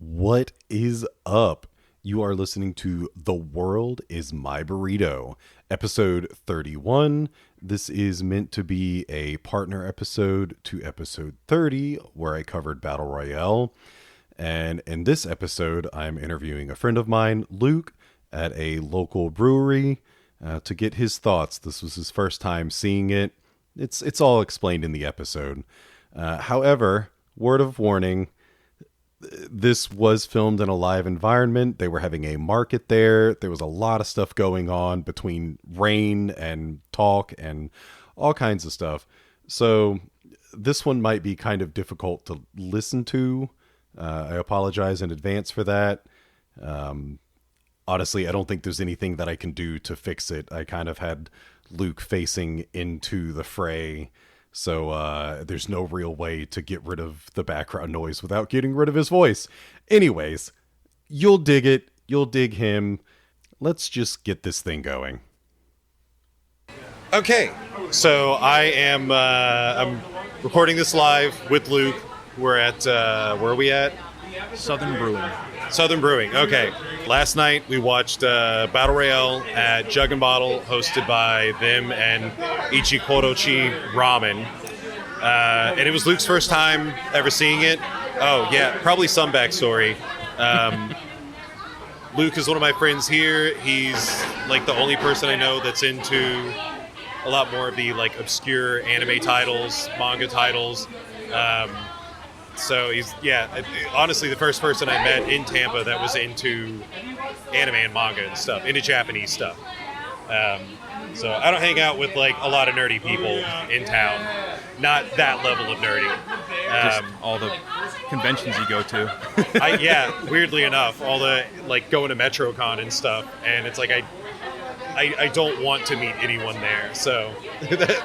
What is up? You are listening to The World is My Burrito, episode 31. This is meant to be a partner episode to episode 30, where I covered Battle Royale. And in this episode, I'm interviewing a friend of mine, Luke, at a local brewery to get his thoughts. This was his first time seeing it. It's all explained in the episode. However, word of warning, this was filmed in a live environment. They were having a market there. There was a lot of stuff going on between rain and talk and all kinds of stuff. So this one might be kind of difficult to listen to. I apologize in advance for that. Honestly, I don't think there's anything that I can do to fix it. I kind of had Luke facing into the fray. So there's no real way to get rid of the background noise without getting rid of his voice. Anyways, you'll dig it. You'll dig him. Let's just get this thing going. Okay, so I am I'm recording this live with Luke. We're at, where are we at? Southern Brewing. Southern Brewing, okay. Last night we watched Battle Royale at Jug and Bottle, hosted by them and Ichikorochi Ramen. And it was Luke's first time ever seeing it. Oh, yeah, probably some backstory. Luke is one of my friends here. He's like the only person I know that's into a lot more of the like obscure anime titles, manga titles. So he's, honestly, the first person I met in Tampa that was into anime and manga and stuff, into Japanese stuff. So I don't hang out with like a lot of nerdy people in town. Not that level of nerdy. Just all the conventions you go to. Weirdly enough, all the like going to MetroCon and stuff, and it's like I don't want to meet anyone there, so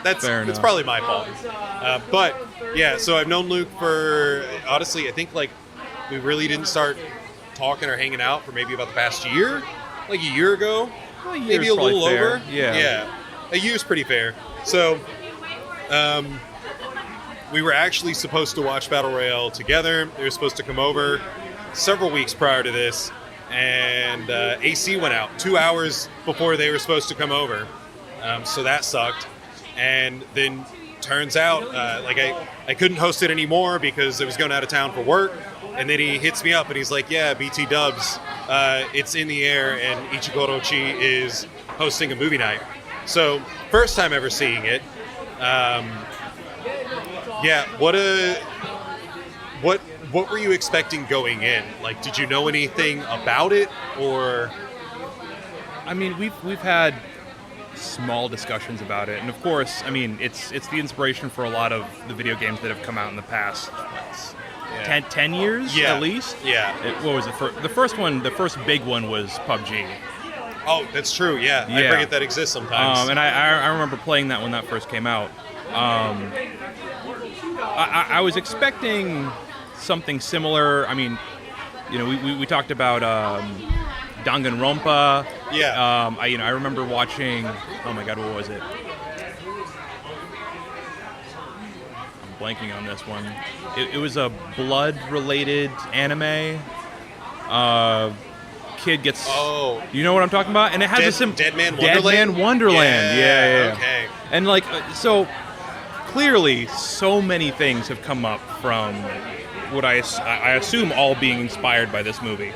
that's probably my fault. But yeah, so I've known Luke for, honestly, I think like we really didn't start talking or hanging out for maybe about the past year, like a year ago, maybe a little over. Yeah, a year's pretty fair. So we were actually supposed to watch Battle Royale together. They were supposed to come over several weeks prior to this. And AC went out 2 hours before they were supposed to come over. So that sucked. And then turns out, I couldn't host it anymore because I was going out of town for work. And then he hits me up and he's like, yeah, BT Dubs, it's in the air and Ichikorochi is hosting a movie night. So first time ever seeing it. What were you expecting going in? Like, did you know anything about it, or? I mean, we've had small discussions about it, and of course, I mean, it's the inspiration for a lot of the video games that have come out in the past 10 years at least. Yeah. What was it? The first one, the first big one was PUBG. Oh, that's true. Yeah. I forget that exists sometimes. And I remember playing that when that first came out. I was expecting something similar. I mean, you know, we talked about Danganronpa. Yeah. I remember watching. Oh my God, what was it? I'm blanking on this one. It was a blood-related anime. Kid gets. Oh. You know what I'm talking about? And it has Dead Man Wonderland. Dead Man Wonderland. Yeah. Okay. And like so. Clearly, so many things have come up from what I assume all being inspired by this movie.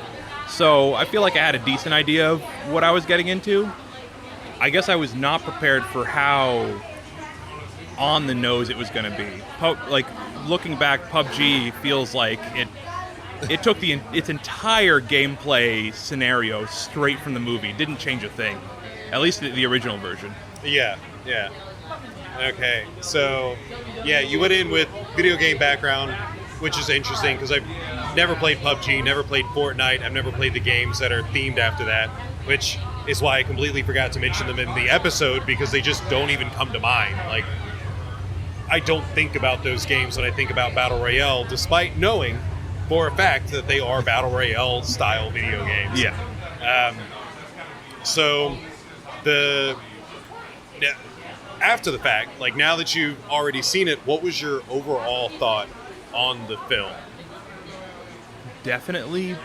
So I feel like I had a decent idea of what I was getting into. I guess I was not prepared for how on the nose it was going to be. Like, looking back, PUBG feels like it took its entire gameplay scenario straight from the movie. Didn't change a thing. At least the original version. Yeah. Okay, so, yeah, you went in with video game background, which is interesting, because I've never played PUBG, never played Fortnite, I've never played the games that are themed after that, which is why I completely forgot to mention them in the episode, because they just don't even come to mind. Like, I don't think about those games when I think about Battle Royale, despite knowing for a fact that they are Battle Royale-style video games. Yeah. So, after the fact, like now that you've already seen it, what was your overall thought on the film? definitely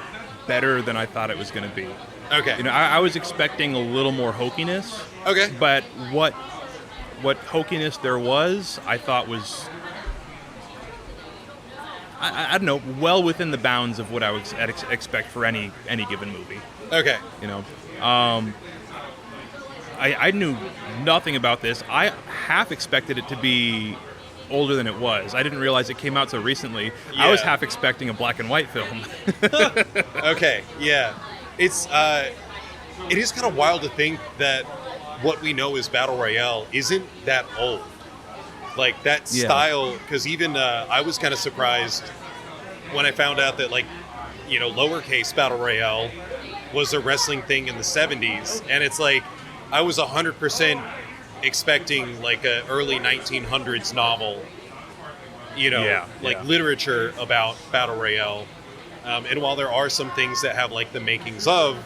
better than I thought it was going to be. Okay. You know, I was expecting a little more hokiness. Okay. But what hokiness there was, I thought was, I don't know, well within the bounds of what I would expect for any given movie. Okay. You know, I knew nothing about this. I half expected it to be older than it was. I didn't realize it came out so recently. Yeah. I was half expecting a black and white film. Okay, yeah. It is kind of wild to think that what we know as Battle Royale isn't that old. Like, that style, because even I was kind of surprised when I found out that, like, you know, lowercase Battle Royale was a wrestling thing in the 70s. And it's like, I was 100% expecting, like, a early 1900s novel, you know, literature about Battle Royale. And while there are some things that have, like, the makings of,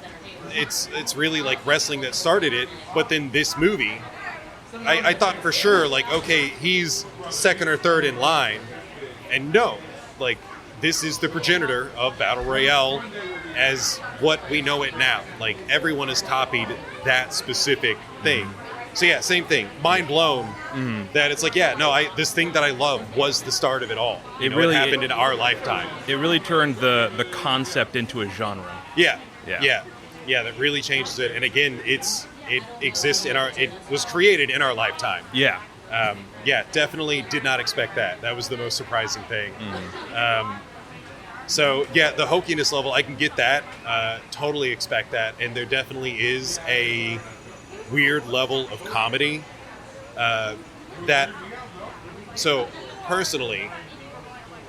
it's really, like, wrestling that started it. But then this movie, I thought for sure, like, okay, he's second or third in line. And no, like, this is the progenitor of Battle Royale as what we know it now. Like, everyone has copied that specific thing. So yeah, same thing. Mind blown that it's like, this thing that I love was the start of it all. It happened in our lifetime. It really turned the concept into a genre. Yeah. That really changes it. And again, it exists it was created in our lifetime. Yeah. Definitely did not expect that. That was the most surprising thing. So yeah, the hokiness level, I can get that. Totally expect that. And there definitely is a weird level of comedy so personally,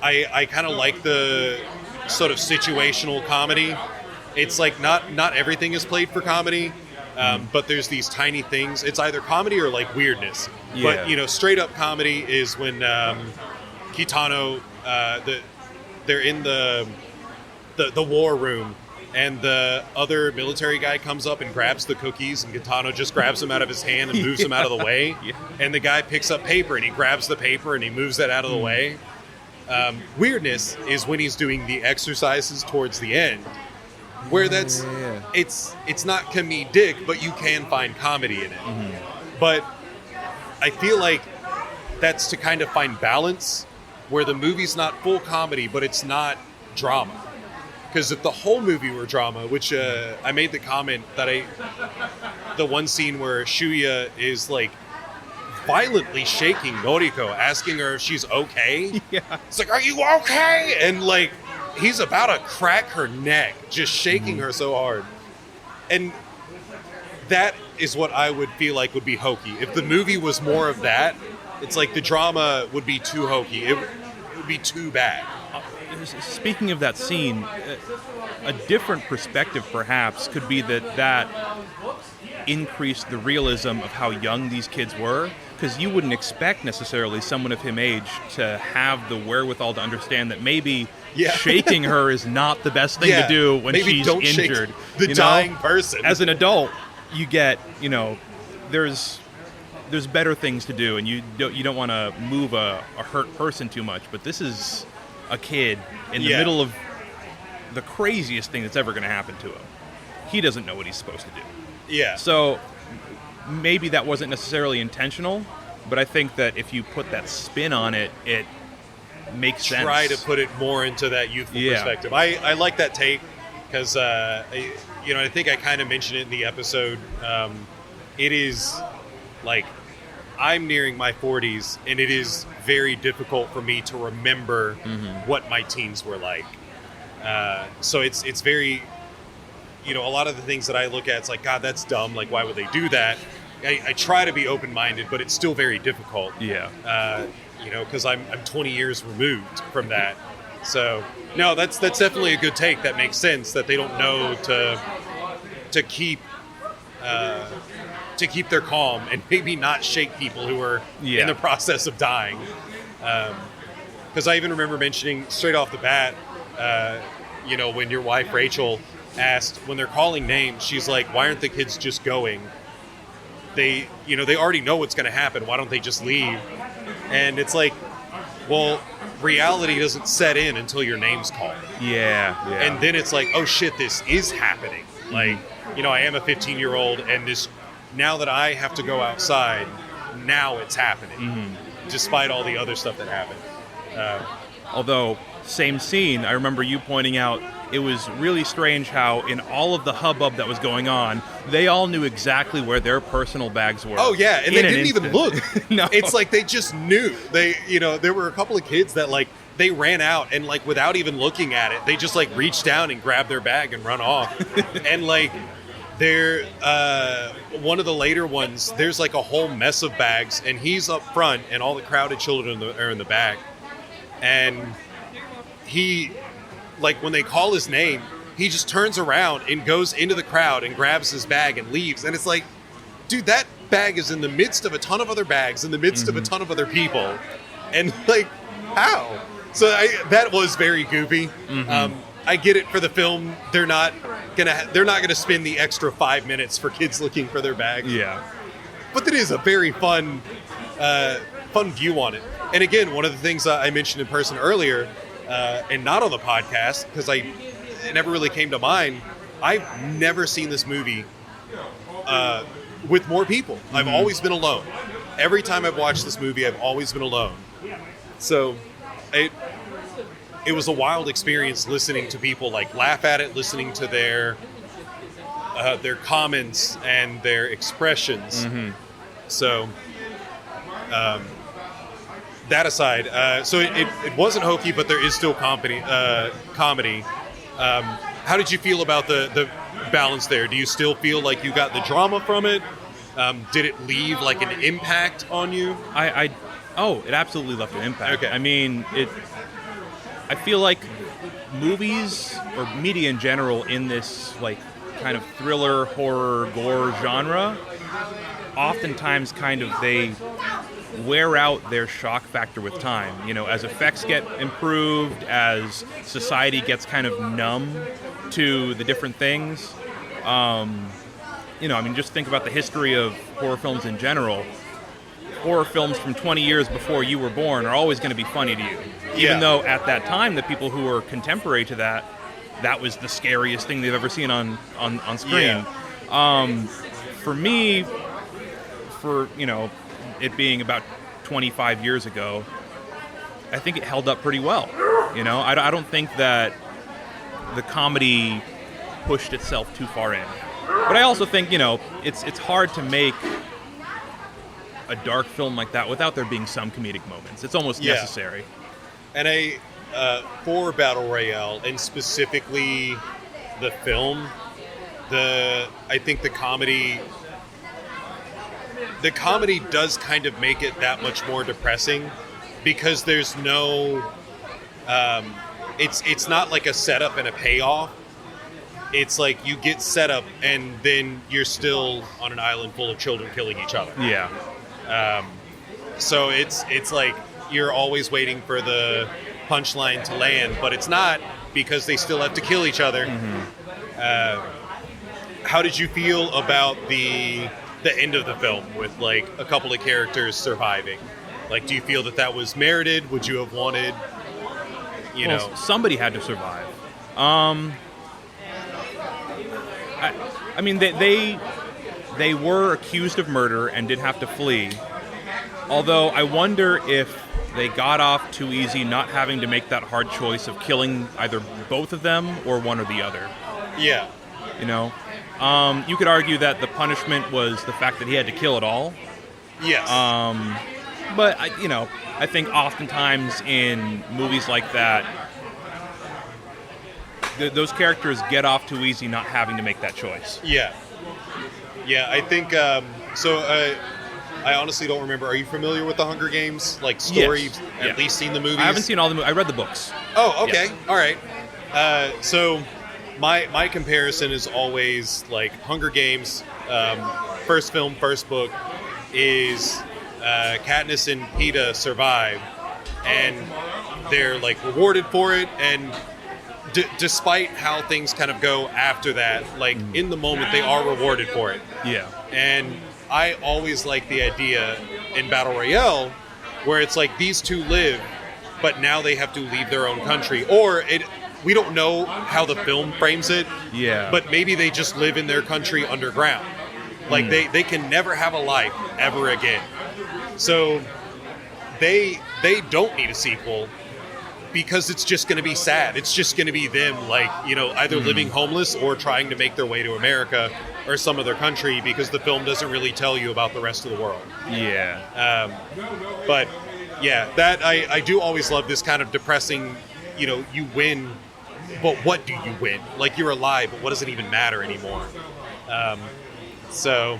I kind of like the sort of situational comedy. It's like not everything is played for comedy, but there's these tiny things. It's either comedy or like weirdness. Yeah. But you know, straight up comedy is when Kitano, they're in the war room, and the other military guy comes up and grabs the cookies, and Kitano just grabs them out of his hand and moves them out of the way. Yeah. And the guy picks up paper and he grabs the paper and he moves that out of the way. Weirdness is when he's doing the exercises towards the end, where it's not comedic, but you can find comedy in it. But I feel like that's to kind of find balance, where the movie's not full comedy, but it's not drama. Because if the whole movie were drama, which I made the comment that the one scene where Shuya is like violently shaking Noriko, asking her if she's okay. Yeah. It's like, are you okay? And like, he's about to crack her neck, just shaking her so hard. And that is what I would feel like would be hokey. If the movie was more of that, it's like the drama would be too hokey. It would be too bad. Speaking of that scene, a different perspective perhaps could be that increased the realism of how young these kids were, because you wouldn't expect necessarily someone of him age to have the wherewithal to understand that maybe shaking her is not the best thing to do when maybe she's don't injured. Shake the dying person. As an adult, you get, there's better things to do, and you don't want to move a hurt person too much, but this is a kid in the middle of the craziest thing that's ever going to happen to him. He doesn't know what he's supposed to do. Yeah. So maybe that wasn't necessarily intentional, but I think that if you put that spin on it, it makes sense. Try to put it more into that youthful perspective. I like that take because, I think I kind of mentioned it in the episode. It is like, I'm nearing my 40s, and it is very difficult for me to remember what my teens were like. So it's very, a lot of the things that I look at, it's like, God, that's dumb. Like, why would they do that? I try to be open-minded, but it's still very difficult. Yeah. Because I'm 20 years removed from that. So, no, that's definitely a good take. That makes sense that they don't know to keep their calm and maybe not shake people who are in the process of dying. Because I even remember mentioning straight off the bat, when your wife Rachel asked, when they're calling names, she's like, why aren't the kids just going? They already know what's going to happen. Why don't they just leave? And it's like, well, reality doesn't set in until your name's called. Yeah. And then it's like, oh shit, this is happening. Like, I am a 15-year-old, and now that I have to go outside, now it's happening, despite all the other stuff that happened. Although, same scene, I remember you pointing out it was really strange how in all of the hubbub that was going on, they all knew exactly where their personal bags were. Oh, yeah, and they didn't even look. No. It's like they just knew. There were a couple of kids that, like, they ran out and, like, without even looking at it, they just, like, reached down and grabbed their bag and run off. And, like, they're one of the later ones, there's, like, a whole mess of bags, and he's up front, and all the crowded children are in the back. And he, like, when they call his name, he just turns around and goes into the crowd and grabs his bag and leaves. And it's like, dude, that bag is in the midst of a ton of other bags, in the midst of a ton of other people. And, like, how? So that was very goofy. I get it for the film. They're not gonna spend the extra 5 minutes for kids looking for their bags. Yeah. But it is a very fun view on it. And again, one of the things I mentioned in person earlier, and not on the podcast, because it never really came to mind, I've never seen this movie with more people. I've always been alone. Every time I've watched this movie, I've always been alone. So it was a wild experience listening to people, like, laugh at it, listening to their comments and their expressions. So that aside, so it wasn't hokey, but there is still comedy. How did you feel about the balance there? Do you still feel like you got the drama from it? Did it leave, like, an impact on you? It absolutely left an impact. Okay. I mean, I feel like movies or media in general in this, like, kind of thriller, horror, gore genre, oftentimes kind of they wear out their shock factor with time. As effects get improved, as society gets kind of numb to the different things. Just think about the history of horror films in general. Horror films from 20 years before you were born are always going to be funny to you. Even though at that time, the people who were contemporary to that was the scariest thing they've ever seen on screen. Yeah. For me, it being about 25 years ago, I think it held up pretty well. I don't think that the comedy pushed itself too far in. But I also think, it's hard to make a dark film like that without there being some comedic moments. It's almost necessary. And for Battle Royale, and specifically the film, I think the comedy does kind of make it that much more depressing, because there's no it's not like a setup and a payoff. It's like you get set up and then you're still on an island full of children killing each other. Yeah. So it's like you're always waiting for the punchline to land, but it's not, because they still have to kill each other. How did you feel about the end of the film with, like, a couple of characters surviving? Like, do you feel that was merited? Would you have wanted, somebody had to survive. I mean, they were accused of murder and did have to flee. Although I wonder if they got off too easy not having to make that hard choice of killing either both of them or one or the other. Yeah. You could argue that the punishment was the fact that he had to kill it all. Yes. But, I think oftentimes in movies like that, those characters get off too easy not having to make that choice. Yeah. Yeah, I think, I honestly don't remember. Are you familiar with the Hunger Games? Like, story? Yes. You've at least seen the movies? I haven't seen all the movies. I read the books. Oh, okay. Yeah. All right. So my comparison is always, like, Hunger Games, first film, first book, is Katniss and Peeta survive, and they're, like, rewarded for it, and despite how things kind of go after that, like, in the moment, they are rewarded for it. Yeah. And I always like the idea in Battle Royale where it's like these two live, but now they have to leave their own country. Or we don't know how the film frames it, but maybe they just live in their country underground. Like, they can never have a life ever again. So they don't need a sequel because it's just going to be sad. It's just going to be them, like, you know, either living homeless or trying to make their way to America or some other country, because the film doesn't really tell you about the rest of the world. But yeah, that I do always love this kind of depressing, you know, you win, but what do you win? Like, you're alive, but what does it even matter anymore? So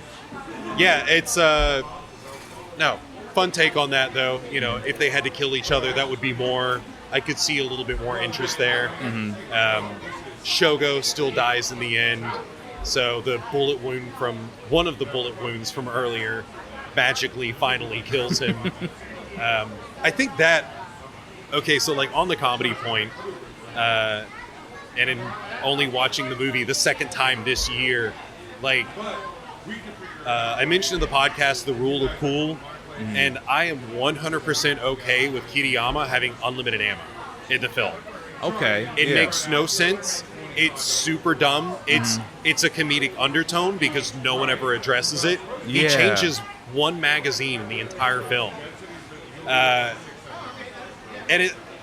yeah, it's no, fun take on that, though. You know, if they had to kill each other, that would be more, I could see a little bit more interest there. Shogo still dies in the end, so the bullet wound from one of the bullet wounds from earlier magically finally kills him. I think that, okay, so like on the comedy point, and in only watching the movie the second time this year, like, I mentioned in the podcast the rule of cool, and I am 100% okay with Kiriyama having unlimited ammo in the film. Okay. It makes no sense. It's super dumb. It's a comedic undertone because no one ever addresses it. He changes one magazine in the entire film. And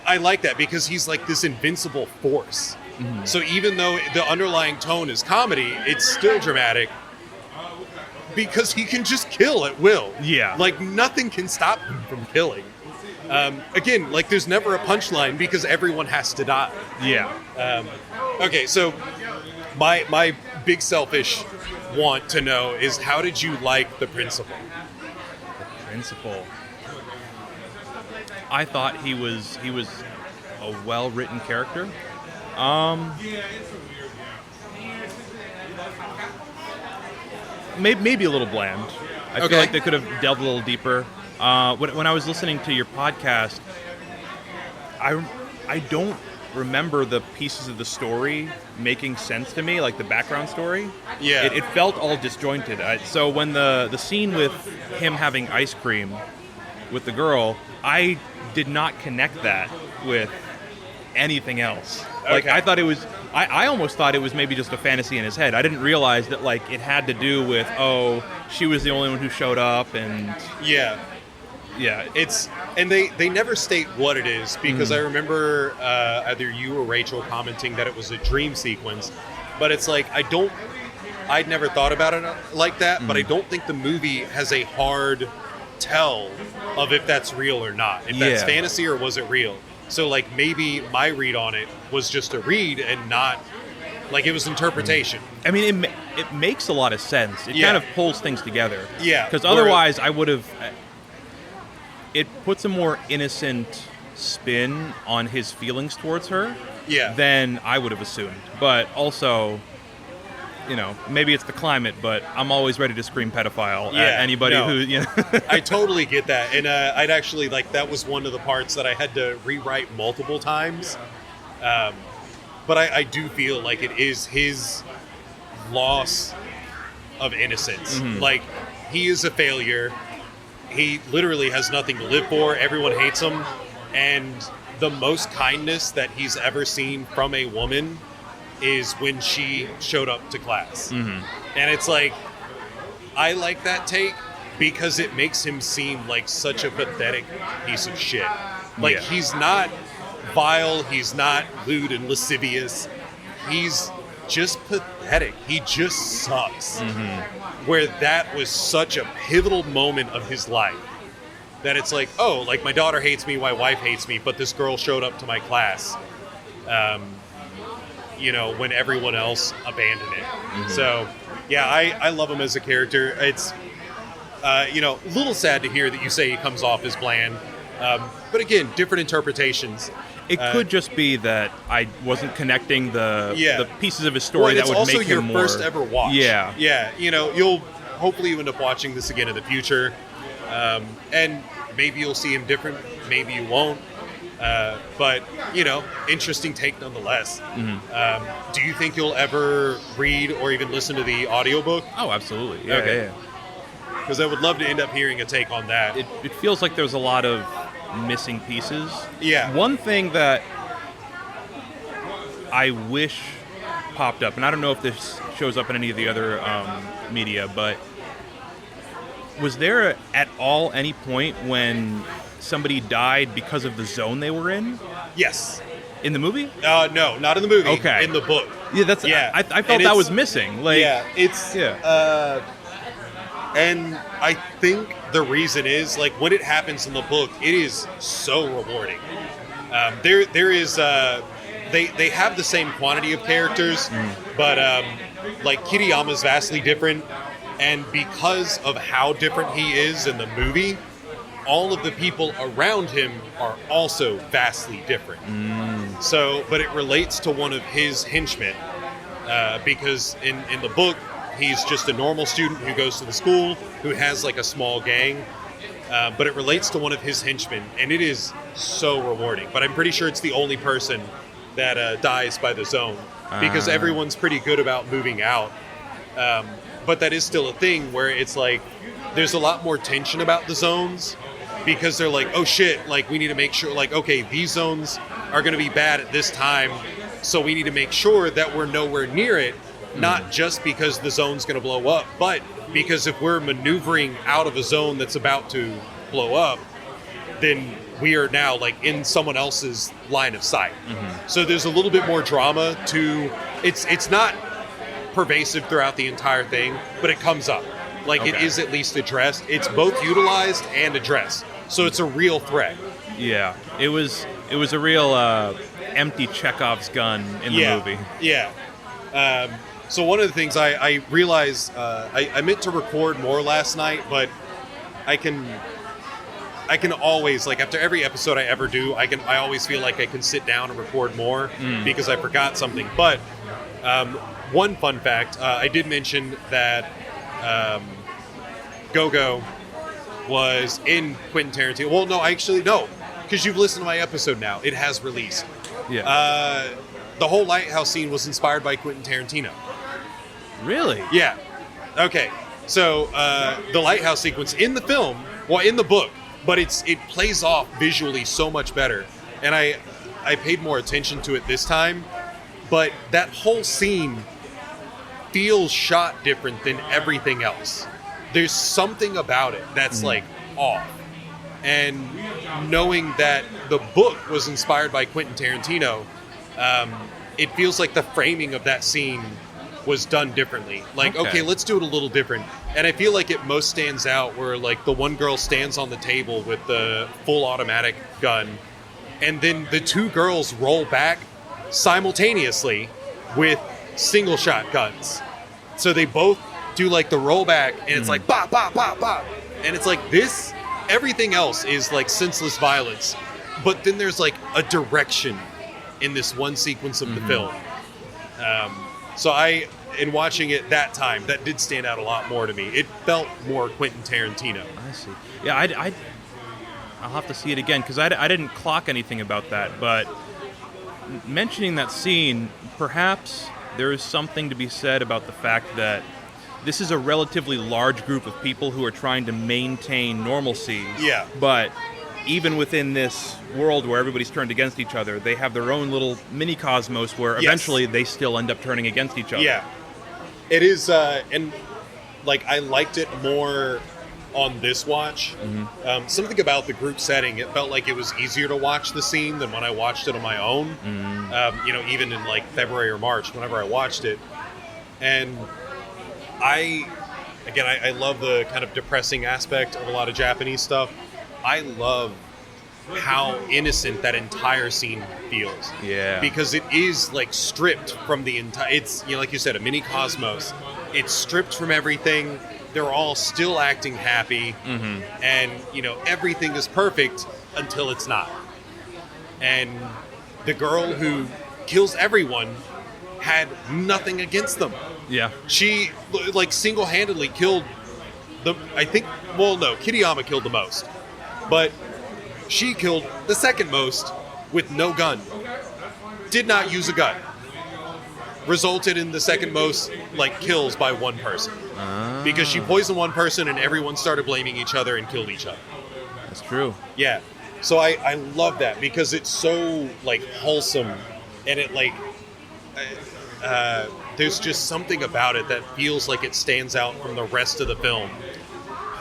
I like that because he's like this invincible force. So even though the underlying tone is comedy, it's still dramatic because he can just kill at will. Like, nothing can stop him from killing. Again, like, there's never a punchline because everyone has to die. Okay, so my big selfish want to know is, how did you like the principal? The principal. I thought he was a well-written character. Maybe a little bland. I feel like they could have delved a little deeper. When I was listening to your podcast, I don't remember the pieces of the story making sense to me, like the background story. It felt all disjointed. So when the scene with him having ice cream with the girl, I did not connect that with anything else. Like, I thought it was, I almost thought it was maybe just a fantasy in his head. I didn't realize that, like, it had to do with, oh, she was the only one who showed up, and it's, and they never state what it is, because I remember either you or Rachel commenting that it was a dream sequence, but it's like, I'd never thought about it like that, but I don't think the movie has a hard tell of if that's real or not, if that's fantasy or was it real. So, like, maybe my read on it was just a read and not, like, it was interpretation. I mean, it makes a lot of sense. It kind of pulls things together. Because Or, otherwise, I would have... It puts a more innocent spin on his feelings towards her than I would have assumed. But also, you know, maybe it's the climate, but I'm always ready to scream pedophile at anybody who, you know... I totally get that. And I'd actually, like, that was one of the parts that I had to rewrite multiple times. But I do feel like it is his loss of innocence. Like, he is a failure. He literally has nothing to live for. Everyone hates him. And the most kindness that he's ever seen from a woman is when she showed up to class. And it's like, I like that take because it makes him seem like such a pathetic piece of shit. Like, he's not vile, he's not lewd and lascivious. He's just pathetic. He just sucks. Where that was such a pivotal moment of his life that it's like, oh, like, my daughter hates me, my wife hates me, but this girl showed up to my class. You know, when everyone else abandoned it. So, yeah, I love him as a character. It's, you know, a little sad to hear that you say he comes off as bland. But again, different interpretations. It could just be that I wasn't connecting the pieces of his story that would make him more... It's also your first ever watch. Yeah, you know, you'll hopefully you end up watching this again in the future. And maybe you'll see him different, maybe you won't. But, you know, interesting take nonetheless. Do you think you'll ever read or even listen to the audiobook? Oh, absolutely. Yeah. Because I would love to end up hearing a take on that. It feels like there's a lot of missing pieces. Yeah. One thing that I wish popped up, and I don't know if this shows up in any of the other media, but was there at all any point when somebody died because of the zone they were in? Yes. In the movie? No, not in the movie. Okay. In the book. Yeah, that's. Yeah. I felt that was missing. Like, and I think the reason is, like, when it happens in the book, it is so rewarding. There is they have the same quantity of characters, but like Kiriyama's vastly different, and because of how different he is in the movie, all of the people around him are also vastly different. So, but it relates to one of his henchmen, because in the book, he's just a normal student who goes to the school, who has like a small gang, but it relates to one of his henchmen, and it is so rewarding. But I'm pretty sure it's the only person that dies by the zone, because everyone's pretty good about moving out. But that is still a thing where it's like, there's a lot more tension about the zones, because they're like, oh shit, like we need to make sure, like, okay, these zones are going to be bad at this time, so we need to make sure that we're nowhere near it, not just because the zone's going to blow up, but because if we're maneuvering out of a zone that's about to blow up, then we are now like in someone else's line of sight. So there's a little bit more drama to it's not pervasive throughout the entire thing, but it comes up. Like, it is at least addressed. It's both utilized and addressed. So it's a real threat. Yeah. It was a real empty Chekhov's gun in the movie. Yeah. So one of the things I realized, I meant to record more last night, but I can always, like, after every episode I ever do, I always feel like I can sit down and record more because I forgot something. But one fun fact, I did mention that Go-Go was in Quentin Tarantino. Well, no, actually, no, because you've listened to my episode now. It has released. Yeah. The whole lighthouse scene was inspired by Quentin Tarantino. Really? Yeah. Okay. So the lighthouse sequence in the film, well, in the book, but it plays off visually so much better. And I paid more attention to it this time. But that whole scene feels shot different than everything else. There's something about it that's like off. And knowing that the book was inspired by Quentin Tarantino, it feels like the framing of that scene was done differently. Like, okay, let's do it a little different. And I feel like it most stands out where, like, the one girl stands on the table with the full automatic gun, and then the two girls roll back simultaneously with single shot guns. So they both do like the rollback, and it's like bop, bop, bop, bop. And it's like this, everything else is like senseless violence. But then there's like a direction in this one sequence of the film. So in watching it that time, that did stand out a lot more to me. It felt more Quentin Tarantino. I see. Yeah, I'll have to see it again, because I didn't clock anything about that. But mentioning that scene, perhaps there is something to be said about the fact that this is a relatively large group of people who are trying to maintain normalcy. Yeah. But even within this world where everybody's turned against each other, they have their own little mini cosmos where eventually they still end up turning against each other. Yeah. It is, and like, I liked it more on this watch. Something about the group setting, it felt like it was easier to watch the scene than when I watched it on my own. Even in like February or March, whenever I watched it. And I love the kind of depressing aspect of a lot of Japanese stuff. I love how innocent that entire scene feels. Yeah. Because it is like stripped from the entire, it's, you know, like you said, a mini cosmos. It's stripped from everything. They're all still acting happy. And, you know, everything is perfect until it's not. And the girl who kills everyone had nothing against them. Yeah. She, like, single-handedly killed Kiriyama killed the most. But she killed the second most with no gun. Did not use a gun. Resulted in the second most, like, kills by one person. Because she poisoned one person and everyone started blaming each other and killed each other. That's true. Yeah. So I love that because it's so like wholesome, and it like there's just something about it that feels like it stands out from the rest of the film.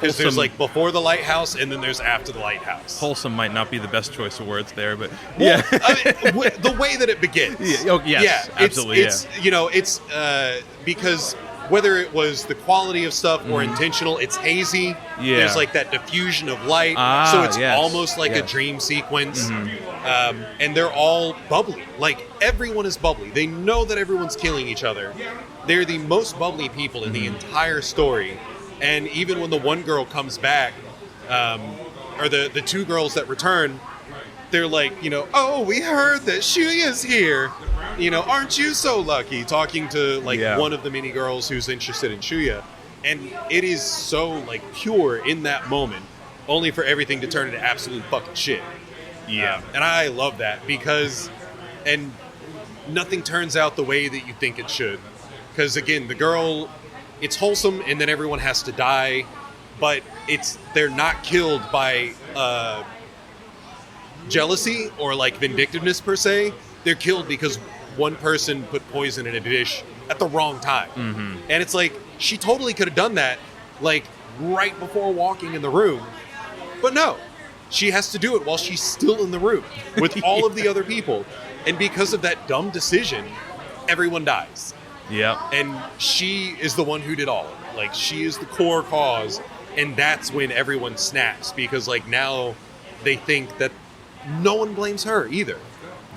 Because there's like before the lighthouse, and then there's after the lighthouse. Wholesome might not be the best choice of words there, but well, the way that it begins. Yes, absolutely. It's it's because whether it was the quality of stuff or intentional, it's hazy. Yeah. There's like that diffusion of light, so it's almost like a dream sequence. And they're all bubbly. Like everyone is bubbly. They know that everyone's killing each other. They're the most bubbly people in the entire story. And even when the one girl comes back, or the two girls that return, they're like, oh, we heard that Shuya's here. Aren't you so lucky? Talking to like one of the mini girls who's interested in Shuya. And it is so like pure in that moment, only for everything to turn into absolute fucking shit. Yeah. And I love that and nothing turns out the way that you think it should. Because again, the girl... It's wholesome, and then everyone has to die, but they're not killed by jealousy or like vindictiveness per se. They're killed because one person put poison in a dish at the wrong time. And it's like, she totally could have done that like right before walking in the room, but no, she has to do it while she's still in the room with all of the other people. And because of that dumb decision, everyone dies. Yeah. And she is the one who did all of it. Like, she is the core cause, and that's when everyone snaps, because, like, now they think that no one blames her either.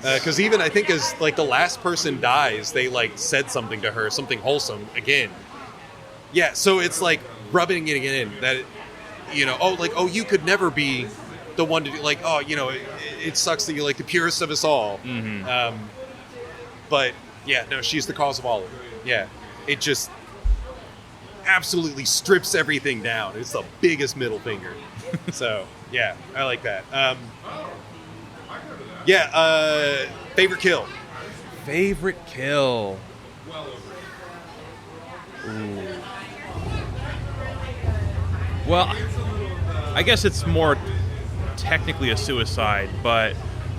Because even, I think, as, like, the last person dies, they, like, said something to her, something wholesome, again. Yeah, so it's, like, rubbing it in that, you could never be the one to do, like, it sucks that you're, like, the purest of us all. But... yeah, no, she's the cause of all of it. Yeah, it just absolutely strips everything down. It's the biggest middle finger. So, yeah, I like that. Favorite kill. Favorite kill. Ooh. Well, I guess it's more technically a suicide, but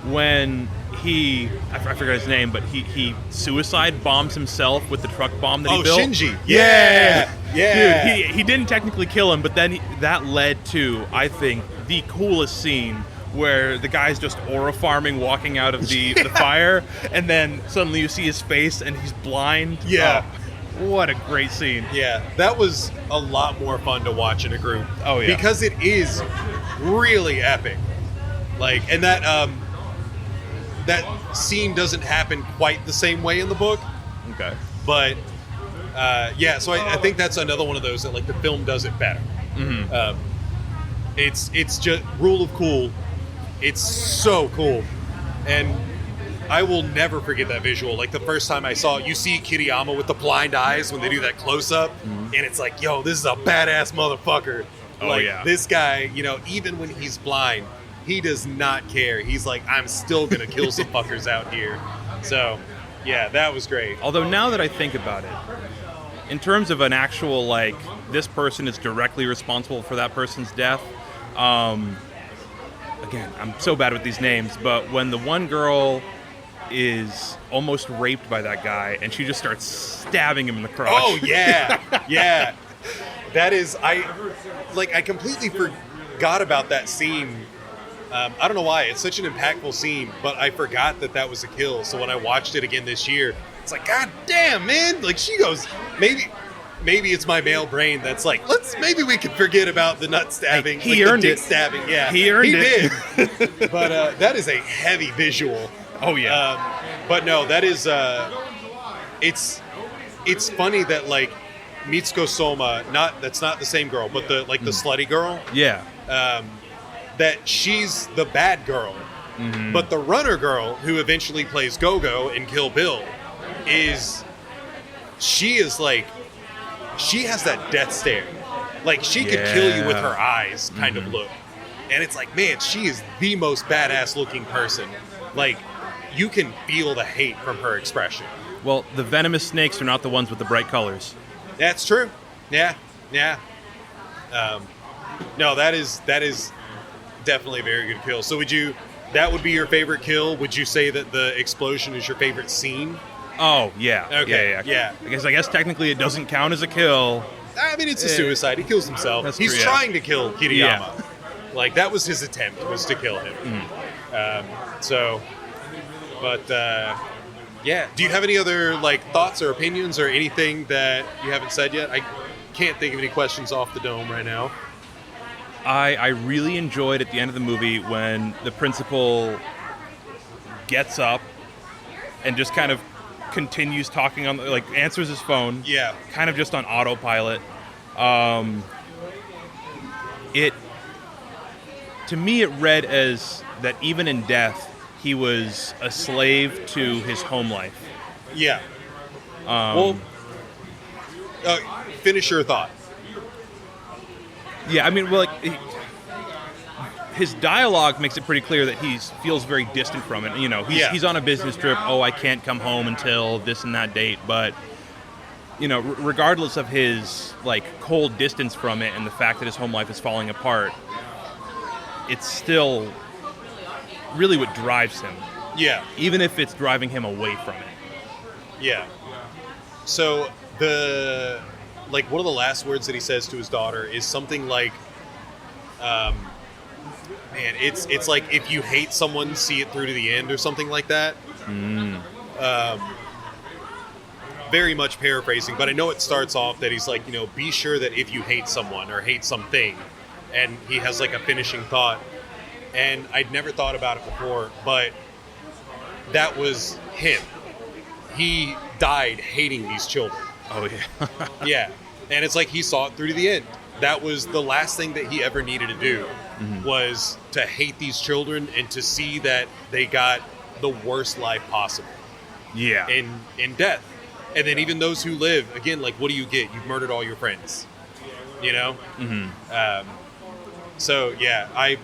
when... I forgot his name, but he suicide bombs himself with the truck bomb that he built. Oh, Kinji. Yeah. Dude, he didn't technically kill him, but then that led to, I think, the coolest scene where the guy's just aura farming, walking out of the fire, and then suddenly you see his face and he's blind. Yeah. Oh, what a great scene. Yeah, that was a lot more fun to watch in a group. Oh, yeah. Because it is really epic. Like, and that scene doesn't happen quite the same way in the book. Okay. But, so I think that's another one of those that, like, the film does it better. It's just rule of cool. It's so cool. And I will never forget that visual. Like, the first time I saw it, you see Kiriyama with the blind eyes when they do that close-up, and it's like, yo, this is a badass motherfucker. Oh, like, yeah. This guy, even when he's blind, he does not care. He's like, I'm still going to kill some fuckers out here. So, yeah, that was great. Although now that I think about it, in terms of an actual, like, this person is directly responsible for that person's death, again, I'm so bad with these names, but when the one girl is almost raped by that guy and she just starts stabbing him in the crotch. Oh, yeah. Yeah. That is, I completely forgot about that scene. I don't know why. It's such an impactful scene, but I forgot that was a kill. So when I watched it again this year, it's like, God damn, man. Like, she goes, maybe it's my male brain that's like, maybe we could forget about the nut stabbing. He earned it. Stabbing. Yeah. He earned it. Did. But that is a heavy visual. Oh, yeah. But no, that is, it's funny that, like, Mitsuko Soma, that's not the same girl, but the slutty girl. Yeah. That she's the bad girl. But the runner girl, who eventually plays Go-Go in Kill Bill, she has that death stare. Like, she could kill you with her eyes kind of look. And it's like, man, she is the most badass looking person. Like, you can feel the hate from her expression. Well, the venomous snakes are not the ones with the bright colors. That's true. Yeah. No, that is Definitely a very good kill. So that would be your favorite kill? Would you say that the explosion is your favorite scene? Oh, yeah. Okay, yeah. I guess technically it doesn't count as a kill. I mean, it's a suicide. He kills himself. That's He's true, yeah. trying to kill Kiriyama. Yeah. Like, that was his attempt, was to kill him. Yeah. Do you have any other, like, thoughts or opinions or anything that you haven't said yet? I can't think of any questions off the dome right now. I really enjoyed at the end of the movie when the principal gets up and just kind of continues talking on, like, answers his phone. Yeah. Kind of just on autopilot. To me, it read as that even in death, he was a slave to his home life. Yeah. Finish your thought. Yeah, I mean, well, like, his dialogue makes it pretty clear that he feels very distant from it. You know, he's on a business trip. Oh, I can't come home until this and that date. But, you know, regardless of his, like, cold distance from it and the fact that his home life is falling apart, it's still really what drives him. Yeah. Even if it's driving him away from it. Yeah. So one of the last words that he says to his daughter is something like, it's like, if you hate someone, see it through to the end, or something like that. Very much paraphrasing, but I know it starts off that he's like, you know, be sure that if you hate someone or hate something, and he has like a finishing thought. And I'd never thought about it before, but that was him. He died hating these children. Oh, yeah. Yeah. And it's like he saw it through to the end. That was the last thing that he ever needed to do, was to hate these children and to see that they got the worst life possible. Yeah. In death. And then even those who live, again, like, what do you get? You've murdered all your friends. You know? So, yeah, I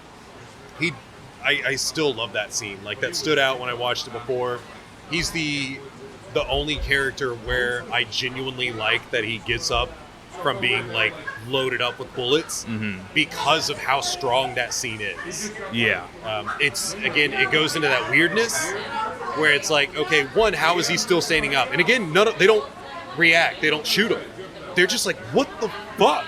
still love that scene. Like, that stood out when I watched it before. He's the only character where I genuinely like that he gets up from being, like, loaded up with bullets because of how strong that scene is. Yeah. It's, again, it goes into that weirdness where it's like, okay, one, how is he still standing up? And again, they don't react. They don't shoot him. They're just like, what the fuck?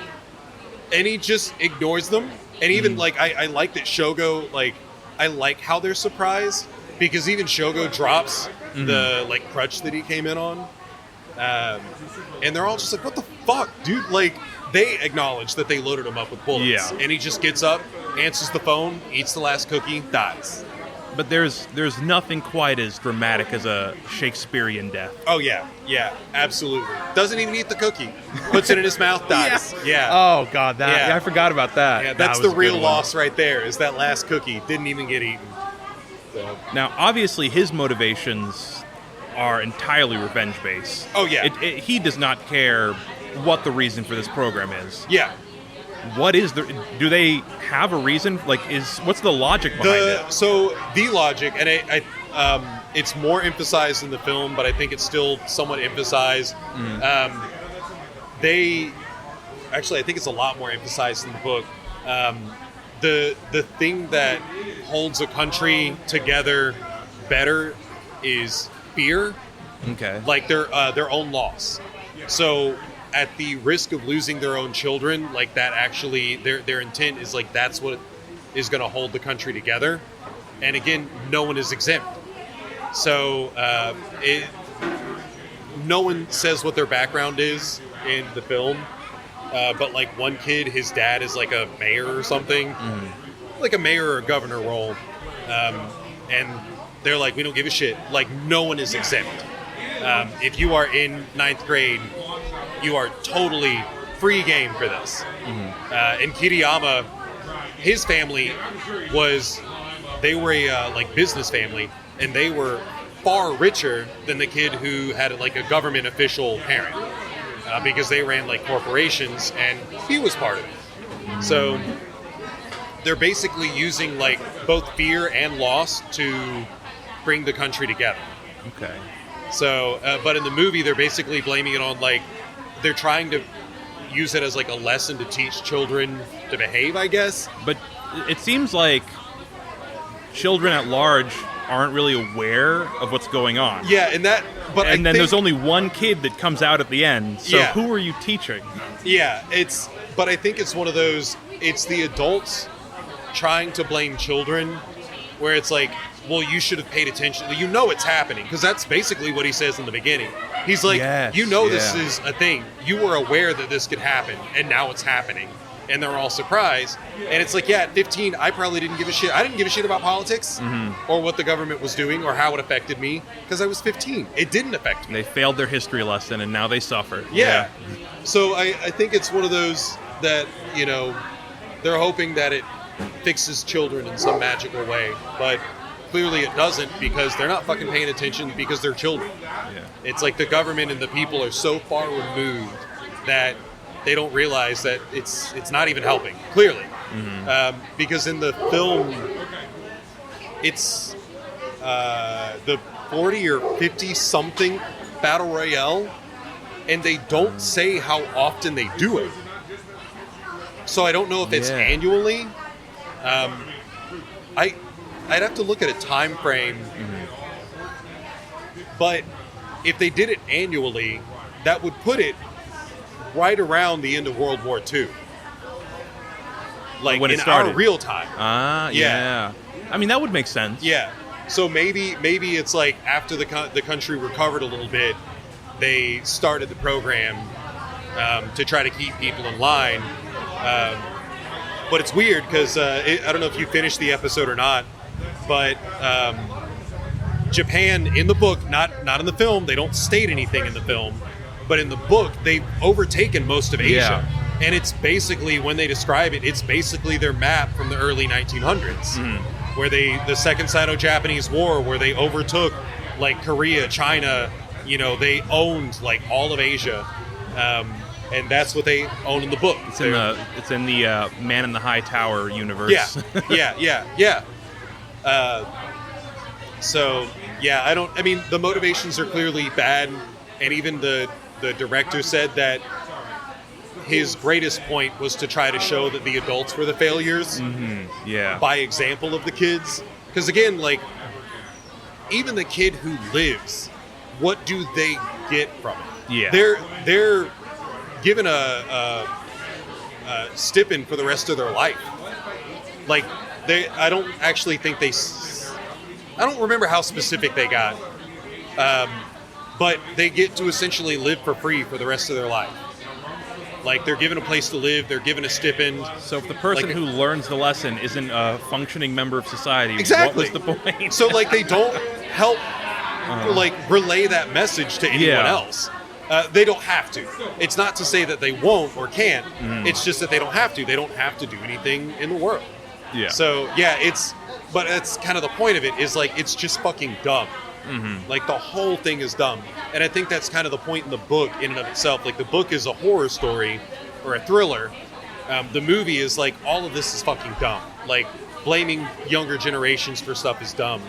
And he just ignores them. And even, like, I like that Shogo, like, I like how they're surprised, because even Shogo drops the, like, crutch that he came in on. And they're all just like, what the fuck, dude? Like, they acknowledge that they loaded him up with bullets. Yeah. And he just gets up, answers the phone, eats the last cookie, dies. But there's nothing quite as dramatic as a Shakespearean death. Oh, yeah. Yeah, absolutely. Doesn't even eat the cookie. Puts it in his mouth, dies. Yeah. Oh, God, I forgot about that. Yeah, that's the real loss right there, is that last cookie. Didn't even get eaten. So. Now, obviously, his motivations are entirely revenge-based. Oh, yeah. He does not care what the reason for this program is. Yeah. What is do they have a reason? Like, what's the logic behind it? So the logic, and it's more emphasized in the film, but I think it's still somewhat emphasized. I think it's a lot more emphasized in the book. The thing that holds a country together better is fear. Okay. Like their own loss. So at the risk of losing their own children, like, that actually, their intent is, like, that's what is going to hold the country together. And again, no one is exempt. So no one says what their background is in the film. But, like, one kid, his dad is, like, a mayor or something. Like a mayor or a governor role. And they're like, we don't give a shit. Like, no one is exempt. If you are in 9th grade, you are totally free game for this. And Kiriyama, his family they were a business family, and they were far richer than the kid who had like a government official parent, because they ran like corporations, and he was part of it. So they're basically using like both fear and loss to bring the country together. Okay. So, but in the movie, they're basically blaming it on, like, they're trying to use it as, like, a lesson to teach children to behave, I guess. But it seems like children at large aren't really aware of what's going on. Yeah, and then there's only one kid that comes out at the end. So Yeah. who are you teaching? Yeah, but I think it's one of those, it's the adults trying to blame children, where it's like, well, you should have paid attention. You know it's happening, because that's basically what he says in the beginning. He's like, Yes, this is a thing. You were aware that this could happen, and now it's happening. And they're all surprised. And it's like, yeah, at 15, I probably didn't give a shit. I didn't give a shit about politics or what the government was doing or how it affected me, because I was 15. It didn't affect me. They failed their history lesson, and now they suffer. Yeah. So I think it's one of those that, they're hoping that it fixes children in some magical way. But clearly it doesn't, because they're not fucking paying attention, because they're children. Yeah. It's like the government and the people are so far removed that they don't realize that it's not even helping, clearly. Because in the film, it's the 40 or 50-something Battle Royale, and they don't say how often they do it. So I don't know if it's annually. I'd have to look at a time frame. But if they did it annually, that would put it right around the end of World War II. Like, when it in started. our real time. Yeah. I mean, that would make sense. Yeah. So maybe it's like after the country recovered a little bit, they started the program to try to keep people in line. But it's weird because I don't know if you finished the episode or not, but Japan in the book, not in the film, they don't state anything in the film, but in the book they've overtaken most of Asia. And it's basically, when they describe it, it's basically their map from the early 1900s, where the Second Sino-Japanese War, where they overtook like Korea, China, they owned like all of Asia. And that's what they own in the book. It's in the Man in the High Tower universe. Yeah. So the motivations are clearly bad, and even the director said that his greatest point was to try to show that the adults were the failures. By example of the kids. Because again, like, even the kid who lives, what do they get from it? Yeah. They're given a stipend for the rest of their life. Like, I don't actually think I don't remember how specific they got, but they get to essentially live for free for the rest of their life. Like, they're given a place to live, they're given a stipend. So if the person who learns the lesson isn't a functioning member of society, exactly. What was the point? So, like, they don't help, relay that message to anyone else. They don't have to. It's not to say that they won't or can't. It's just that they don't have to. They don't have to do anything in the world. Yeah. So, but that's kind of the point of it, is like, it's just fucking dumb. Like, the whole thing is dumb. And I think that's kind of the point in the book in and of itself. Like, the book is a horror story or a thriller. The movie is like, all of this is fucking dumb. Like, blaming younger generations for stuff is dumb.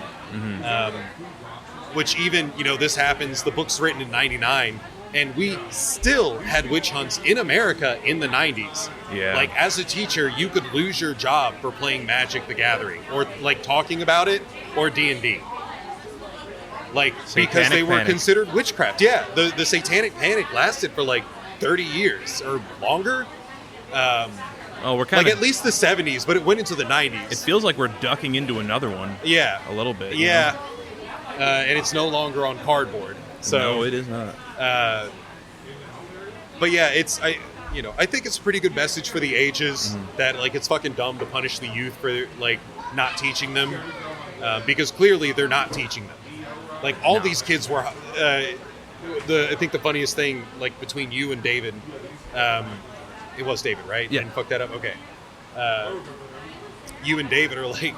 Which even, this happens, the book's written in 99, and we still had witch hunts in America in the 90s. Yeah. Like, as a teacher, you could lose your job for playing Magic the Gathering, or like talking about it, or D&D. Like, because they were considered witchcraft. Yeah, the Satanic Panic lasted for like 30 years or longer. We're kind of at least the 70s, but it went into the 90s. It feels like we're ducking into another one. Yeah, a little bit. Yeah, and it's no longer on cardboard. So no, it is not. But yeah, I think it's a pretty good message for the ages that, like, it's fucking dumb to punish the youth for, like, not teaching them, because clearly they're not teaching them. Like, all these kids were, I think the funniest thing, like, between you and David, it was David, right? Yeah. And fuck that up? Okay. You and David are like,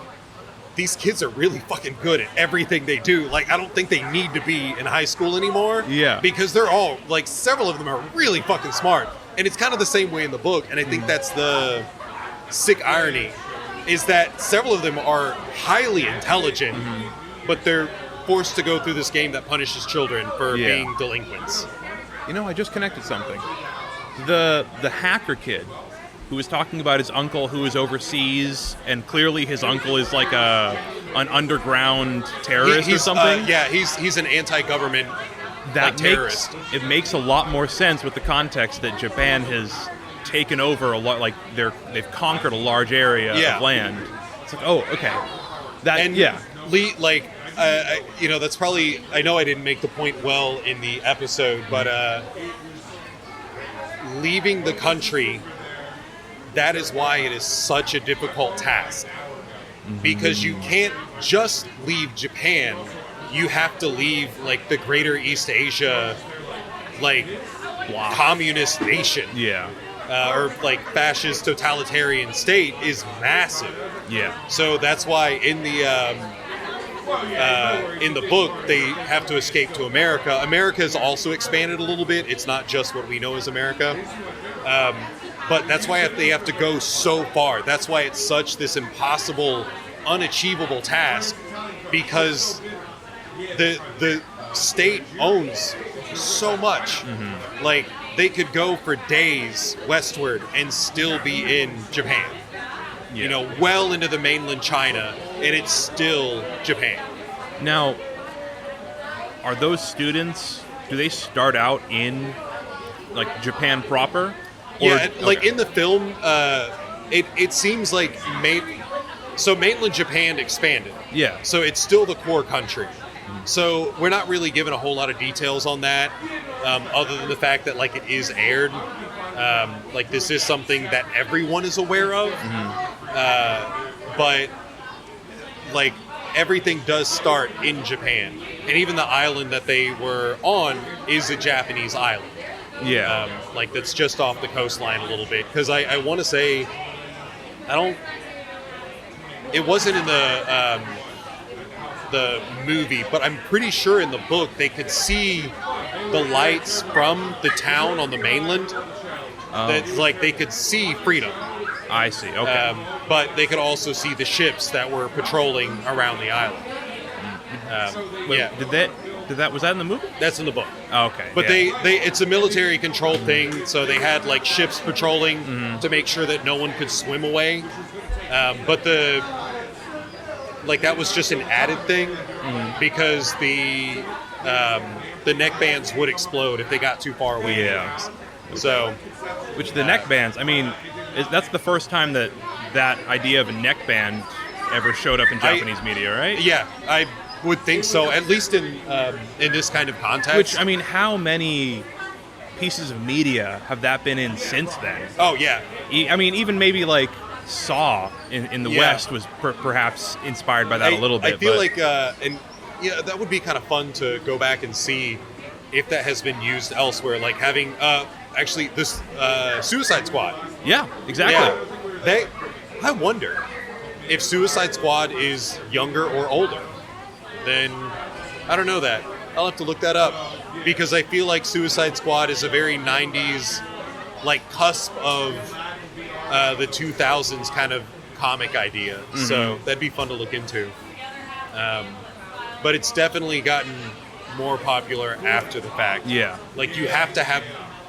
these kids are really fucking good at everything they do. Like, I don't think they need to be in high school anymore. Yeah. Because they're all, like, several of them are really fucking smart. And it's kind of the same way in the book. And I think that's the sick irony, is that several of them are highly intelligent, but they're forced to go through this game that punishes children for being delinquents. I just connected something. The hacker kid who was talking about his uncle who is overseas, and clearly his uncle is like an underground terrorist or something. He's an anti-government terrorist. Makes a lot more sense with the context that Japan has taken over a lot. Like they've conquered a large area of land. It's like, oh, okay, Lee, that's probably. I know I didn't make the point well in the episode, but leaving the country. That is why it is such a difficult task. Because you can't just leave Japan. You have to leave, like, the greater East Asia, like, communist nation. Yeah. Or, like, fascist totalitarian state is massive. Yeah. So that's why in the book, they have to escape to America. America has also expanded a little bit. It's not just what we know as America. But that's why they have to go so far. That's why it's such this impossible, unachievable task, because the state owns so much. Mm-hmm. Like, they could go for days westward and still be in Japan. Yeah. Well into the mainland China, and it's still Japan. Now, are those students, do they start out in, like, Japan proper? In the film, it seems like mainland Japan expanded. Yeah. So it's still the core country. So we're not really given a whole lot of details on that, other than the fact that, like, it is aired. Like, this is something that everyone is aware of. Mm-hmm. But, like, everything does start in Japan. And even the island that they were on is a Japanese island. Yeah. That's just off the coastline a little bit. Because I want to say, it wasn't in the movie, but I'm pretty sure in the book they could see the lights from the town on the mainland. That, like, they could see freedom. I see. Okay. But they could also see the ships that were patrolling around the island. Was that in the movie? That's in the book. Oh, okay. But it's a military controlled thing, so they had, like, ships patrolling to make sure that no one could swim away. But that was just an added thing because the neck bands would explode if they got too far away. Yeah. So, which the neck bands, I mean, that's the first time that idea of a neck band ever showed up in Japanese media, right? Yeah, I would think so. At least in this kind of context. Which, I mean, how many pieces of media have that been in since then? Oh yeah. I mean, even maybe like Saw in the West was perhaps inspired by that a little bit. I feel like, that would be kind of fun to go back and see if that has been used elsewhere, like having actually this Suicide Squad. Yeah, exactly. Yeah. I wonder if Suicide Squad is younger or older. Then I don't know that. I'll have to look that up because I feel like Suicide Squad is a very 90s, like, cusp of the 2000s kind of comic idea. Mm-hmm. So that'd be fun to look into. But it's definitely gotten more popular after the fact. Yeah. Like, you have to have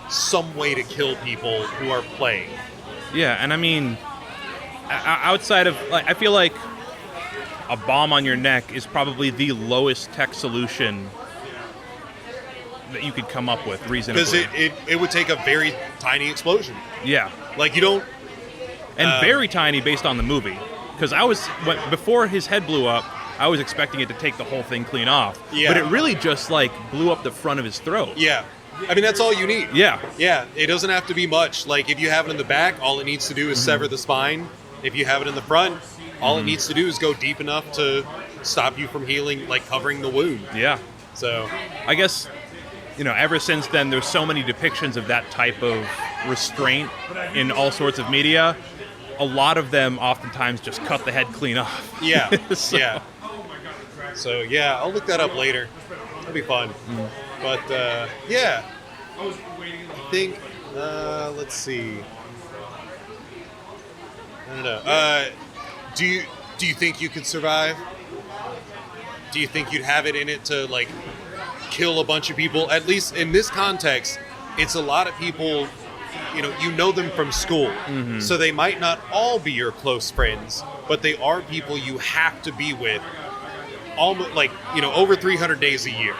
some way to kill people who are playing. Yeah, and I mean, outside of, like, I feel like a bomb on your neck is probably the lowest tech solution that you could come up with reasonably. Because it would take a very tiny explosion. Yeah. Like, you don't... And very tiny based on the movie. Because before his head blew up, I was expecting it to take the whole thing clean off. Yeah. But it really just, like, blew up the front of his throat. Yeah. I mean, that's all you need. Yeah. Yeah, it doesn't have to be much. Like, if you have it in the back, all it needs to do is sever the spine. If you have it in the front, all it needs to do is go deep enough to stop you from healing, like, covering the wound. Yeah. So, I guess, ever since then, there's so many depictions of that type of restraint in all sorts of media. A lot of them oftentimes just cut the head clean off. Yeah. Yeah. So, yeah, I'll look that up later. That'll be fun. But, yeah. I think, let's see. I don't know. Do you think you could survive? Do you think you'd have it in it to, like, kill a bunch of people? At least in this context, it's a lot of people you know them from school. So they might not all be your close friends, but they are people you have to be with almost over 300 days a year.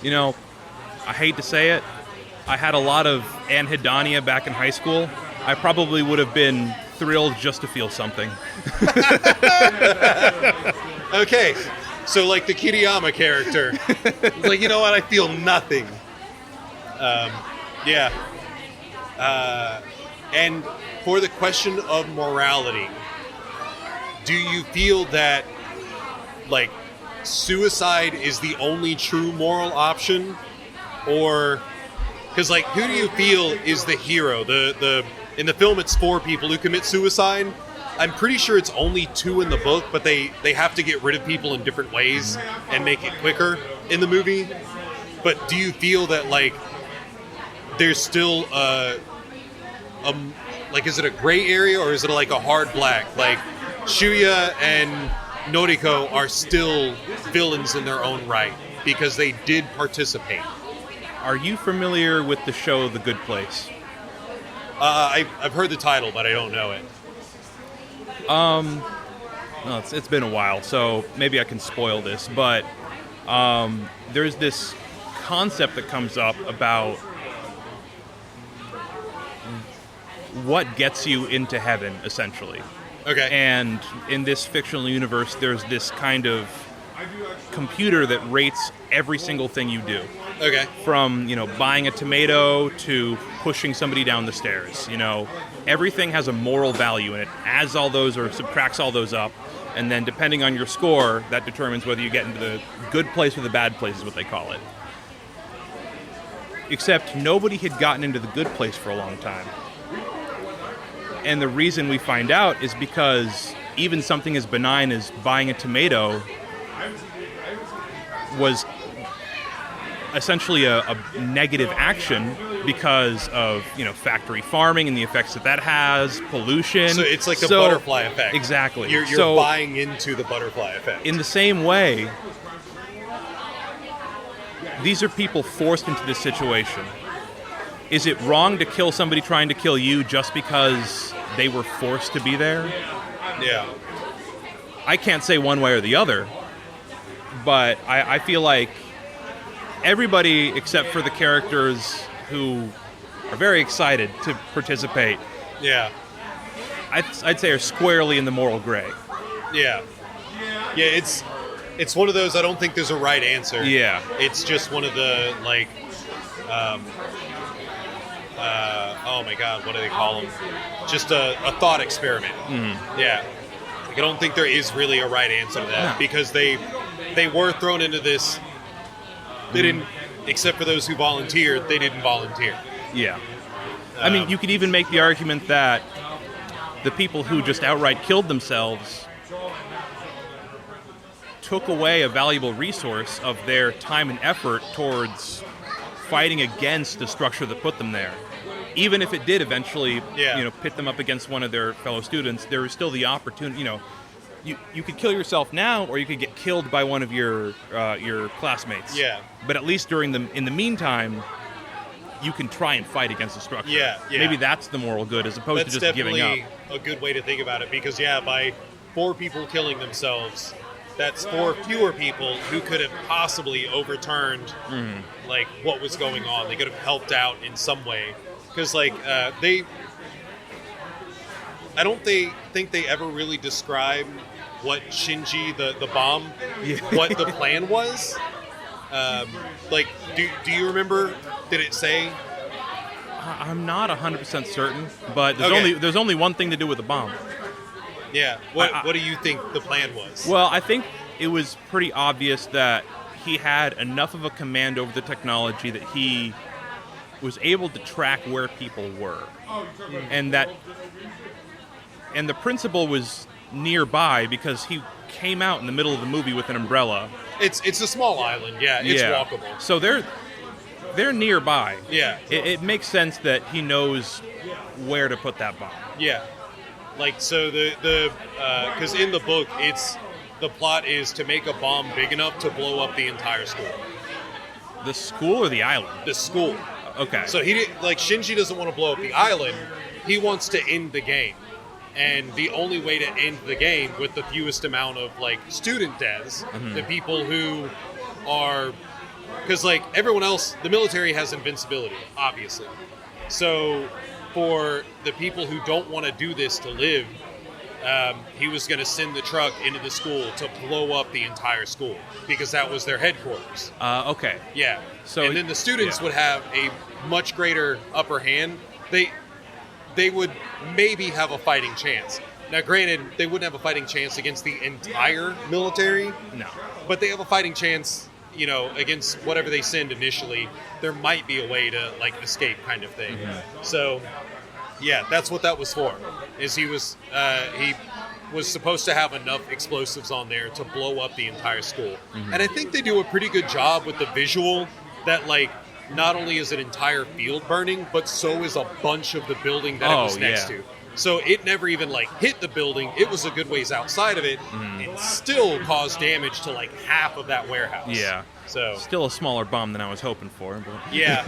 I hate to say it, I had a lot of anhedonia back in high school. I probably would have been thrilled just to feel something. Okay, so like the Kiriyama character, it's like, you know what, I feel nothing. Yeah. And for the question of morality, do you feel that, like, suicide is the only true moral option? Or, because, like, who do you feel is the hero? In the film, it's 4 people who commit suicide. I'm pretty sure it's only 2 in the book, but they have to get rid of people in different ways and make it quicker in the movie. But do you feel that, like, there's still is it a gray area, or is it like a hard black? Like, Shuya and Noriko are still villains in their own right because they did participate. Are you familiar with the show The Good Place? I've heard the title, but I don't know it. No, it's been a while, so maybe I can spoil this, but there's this concept that comes up about what gets you into heaven, essentially. Okay. And in this fictional universe, there's this kind of computer that rates every single thing you do. Okay. From, buying a tomato to pushing somebody down the stairs. Everything has a moral value, and it adds all those or subtracts all those up. And then depending on your score, that determines whether you get into the good place or the bad place is what they call it. Except nobody had gotten into the good place for a long time. And the reason we find out is because even something as benign as buying a tomato was essentially a negative action because of, factory farming and the effects that has, pollution. So it's like the butterfly effect. Exactly. You're buying into the butterfly effect. In the same way, these are people forced into this situation. Is it wrong to kill somebody trying to kill you just because they were forced to be there? Yeah. I can't say one way or the other, but I feel like everybody except for the characters who are very excited to participate, yeah, I'd say are squarely in the moral gray. Yeah. Yeah, it's one of those, I don't think there's a right answer. Yeah. It's just one of the, like, oh my god, what do they call them? Just a thought experiment. Mm-hmm. Yeah. Like, I don't think there is really a right answer to that, because they were thrown into this. They didn't, except for those who volunteered, they didn't volunteer. Yeah. I mean, you could even make the argument that the people who just outright killed themselves took away a valuable resource of their time and effort towards fighting against the structure that put them there. Even if it did eventually, pit them up against one of their fellow students, there is still the opportunity, you could kill yourself now, or you could get killed by one of your classmates. Yeah. But at least in the meantime, you can try and fight against the structure. Yeah. Maybe that's the moral good, as opposed to just giving up. That's definitely a good way to think about it, because by 4 people killing themselves, that's 4 fewer people who could have possibly overturned like what was going on. They could have helped out in some way, because I don't think they ever really describe what Shinji, the bomb, what the plan was. Do you remember? Did it say? I'm not 100% certain, but there's only one thing to do with the bomb. Yeah. What do you think the plan was? Well, I think it was pretty obvious that he had enough of a command over the technology that he was able to track where people were, and the principal was nearby because he came out in the middle of the movie with an umbrella. It's a small island, it's walkable. So they're nearby. Yeah. It makes sense that he knows where to put that bomb. Yeah. So because in the book, the plot is to make a bomb big enough to blow up the entire school. The school or the island? The school. Okay. So Shinji doesn't want to blow up the island. He wants to end the game. And the only way to end the game with the fewest amount of student deaths, the people who are, because everyone else, the military has invincibility, obviously. So for the people who don't want to do this to live, he was going to send the truck into the school to blow up the entire school because that was their headquarters. Okay. Yeah. So and then the students would have a much greater upper hand. They would maybe have a fighting chance. Now, granted, they wouldn't have a fighting chance against the entire military. No. But they have a fighting chance, against whatever they send initially. There might be a way to, escape kind of thing. So, yeah, that's what that was for. Is he was supposed to have enough explosives on there to blow up the entire school. And I think they do a pretty good job with the visual that, not only is an entire field burning, but so is a bunch of the building that it was next to. So it never even hit the building. It was a good ways outside of it. It still caused damage to half of that warehouse. Yeah. So still a smaller bomb than I was hoping for. But. Yeah.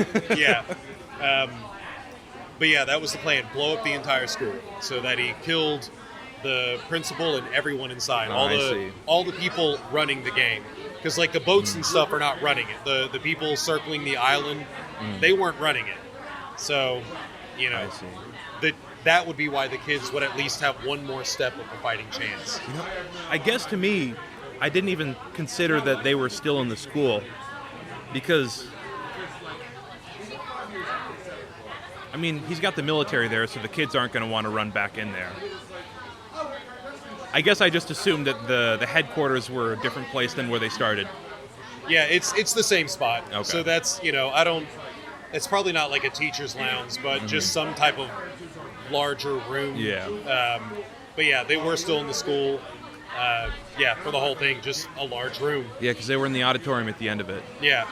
But yeah, that was the plan. Blow up the entire school so that he killed the principal and everyone inside. All the people running the game. Because the boats and stuff are not running it. The people circling the island, they weren't running it. So, that would be why the kids would at least have one more step of a fighting chance. I guess to me, I didn't even consider that they were still in the school. Because, he's got the military there, so the kids aren't going to want to run back in there. I guess I just assumed that the headquarters were a different place than where they started. Yeah, it's the same spot. Okay. So that's, it's probably not like a teacher's lounge, but just some type of larger room. Yeah. But yeah, they were still in the school. For the whole thing, just a large room. Yeah, because they were in the auditorium at the end of it. Yeah.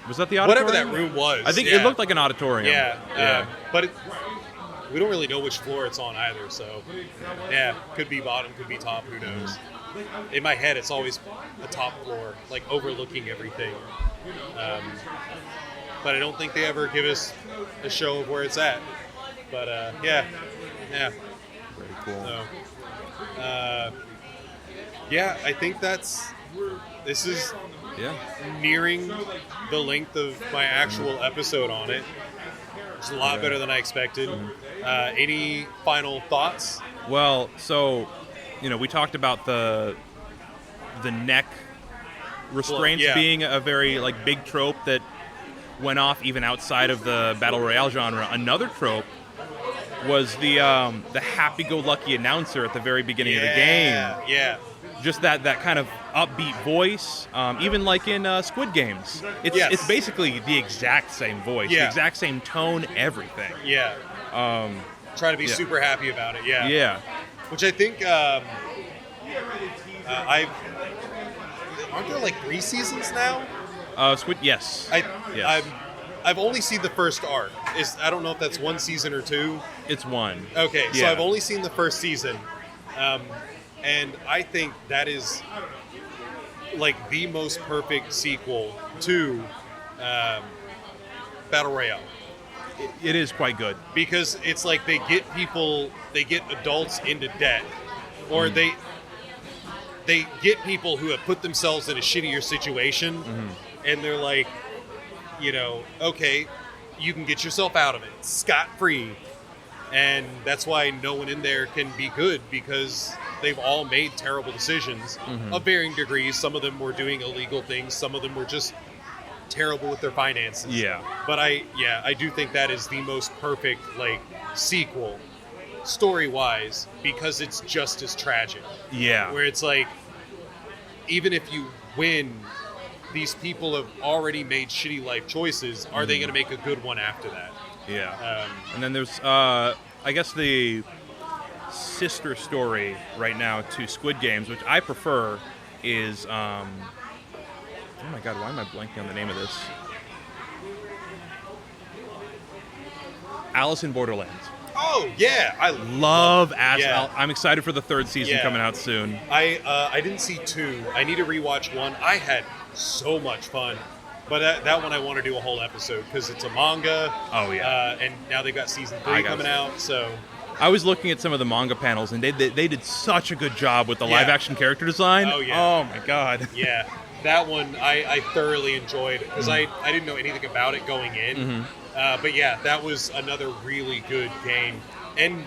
Was that the auditorium? Whatever that room was. I think it looked like an auditorium. Yeah. But we don't really know which floor it's on either, so yeah, could be bottom, could be top, who knows. In my head, it's always a top floor, overlooking everything. But I don't think they ever give us a show of where it's at. But yeah. Very cool. So, I think this is nearing the length of my actual episode on it. It's a lot better than I expected. Any final thoughts? Well, so, we talked about the neck restraints being a very big trope that went off even outside of the Battle Royale genre. Another trope was the happy-go-lucky announcer at the very beginning of the game. Yeah. Just that kind of upbeat voice, even in Squid Games. It's basically the exact same voice, the exact same tone, everything. Yeah. Try to be super happy about it, yeah. Yeah. Which I think, aren't there 3 seasons now? Squid, yes. Yes. I've only seen the first arc. I don't know if that's 1 season or 2. It's 1. Okay, so I've only seen the first season. And I think that is the most perfect sequel to Battle Royale. It is quite good. Because it's they get adults into debt. Or they get people who have put themselves in a shittier situation. And they're okay, you can get yourself out of it scot-free. And that's why no one in there can be good, because they've all made terrible decisions of varying degrees. Some of them were doing illegal things. Some of them were just terrible with their finances. Yeah. But I do think that is the most perfect sequel story-wise, because it's just as tragic. Yeah. Where it's even if you win, these people have already made shitty life choices. Are they going to make a good one after that? Yeah. And then there's, I guess, the sister story right now to Squid Games, which I prefer, is, oh my god, why am I blanking on the name of this? Alice in Borderlands. Oh, yeah. I love Alice. Yeah. I'm excited for the 3rd season coming out soon. I didn't see 2. I need to rewatch 1. I had so much fun. But that one I want to do a whole episode because it's a manga. Oh, yeah. And now they've got season 3 coming out. So I was looking at some of the manga panels, and they did such a good job with the live action character design. Oh, yeah. Oh, my God. Yeah. That one I thoroughly enjoyed because I didn't know anything about it going in. But yeah, that was another really good game. And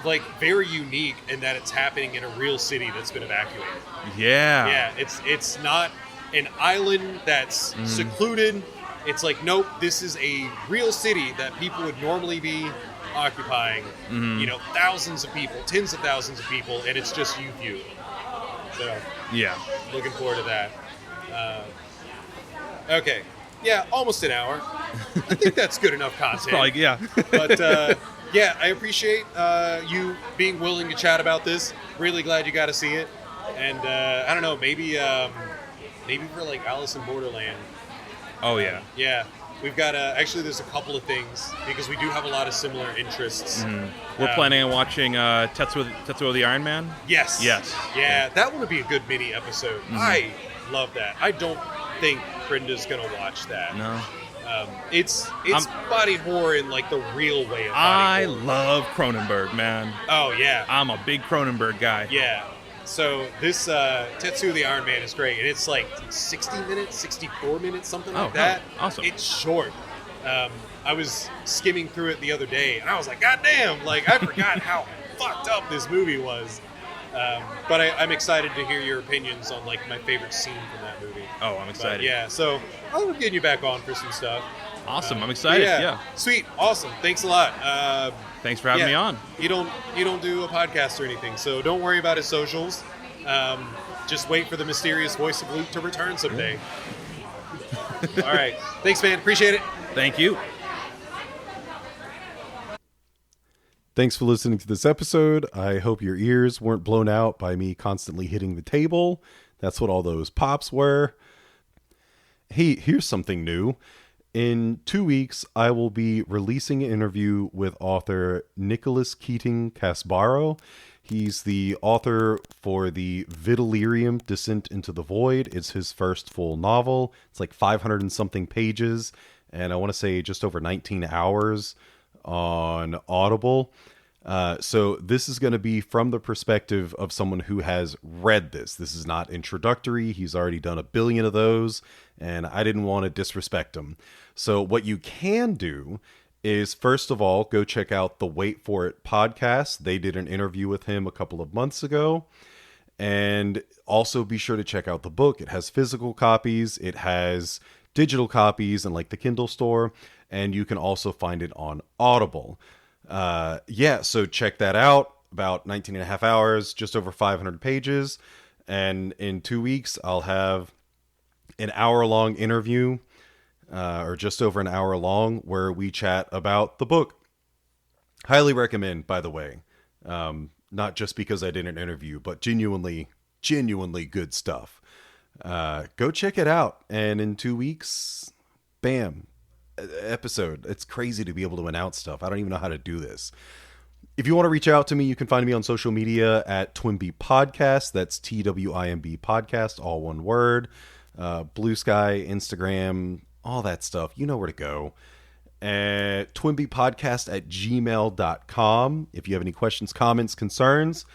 like very unique in that it's happening in a real city that's been evacuated. Yeah. Yeah, it's not an island that's secluded. It's like, nope, this is a real city that people would normally be occupying. You know, thousands of people, tens of thousands of people, and it's just you few. So Yeah. looking forward to that. Okay. Yeah, almost an hour. I think that's good enough content. Probably, yeah. But yeah, I appreciate you being willing to chat about this. Really glad you got to see it. And I don't know, maybe for like Alice in Borderland. Oh, yeah. Yeah, we've got actually there's a couple of things because we do have a lot of similar interests. We're planning on watching Tetsuo the Iron Man. Yes. Yes. Yeah, that one would be a good mini episode. I love that. I don't think Brenda's gonna watch that. No. It's body horror in like the real way of I body horror. love Cronenberg, man. Oh yeah. I'm a big Cronenberg guy. Yeah. So this Tetsuo the Iron Man is great, and it's like 60 minutes, 64 minutes, something like that. Awesome. It's short. I was skimming through it the other day, and I was like, God damn! Like I forgot how fucked up this movie was. But I'm excited to hear your opinions on like my favorite scene from that movie. Oh, I'm excited. But, yeah. So I'll get you back on for some stuff. Awesome. I'm excited. Yeah. Sweet. Awesome. Thanks a lot. Thanks for having me on. You don't do a podcast or anything, so don't worry about his socials. Just wait for the mysterious voice of Luke to return someday. All right. Thanks, man. Appreciate it. Thank you. Thanks for listening to this episode. I hope your ears weren't blown out by me constantly hitting the table. That's what all those pops were. Hey, here's something new. In 2 weeks, I will be releasing an interview with author Nicholas Keating Casbaro. He's the author for the Vitalirium Descent into the Void. It's his first full novel. It's like 500 and something pages, and I want to say just over 19 hours on Audible. So this is going to be from the perspective of someone who has read this. This is not introductory. He's already done 1 billion of those, and I didn't want to disrespect him. So what you can do is, first of all, go check out the Wait For It podcast. They did an interview with him a couple of months ago. And also be sure to check out the book. It has physical copies. It has digital copies in like the Kindle store. And you can also find it on Audible. So check that out. About 19 and a half hours, just over 500 pages. And in 2 weeks, I'll have an hour-long interview, or just over an hour long, where we chat about the book. Highly recommend, by the way. Not just because I did an interview, but genuinely good stuff. Go check it out. And in 2 weeks, bam, episode. It's crazy to be able to announce stuff. I don't even know how to do this. If you want to reach out to me, you can find me on social media at Twimby Podcast. That's TWIMB Podcast, all one word. Blue Sky, Instagram, all that stuff. You know where to go. twimbypodcast@gmail.com. If you have any questions, comments, concerns.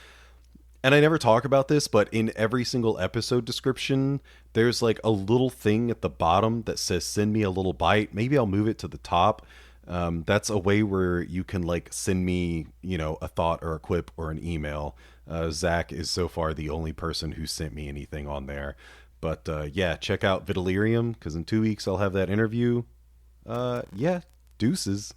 And I never talk about this, but in every single episode description, there's like a little thing at the bottom that says send me a little bite. Maybe I'll move it to the top. That's a way where you can like send me, a thought or a quip or an email. Zach is so far the only person who sent me anything on there. But check out Vitalirium, because in 2 weeks I'll have that interview. Deuces.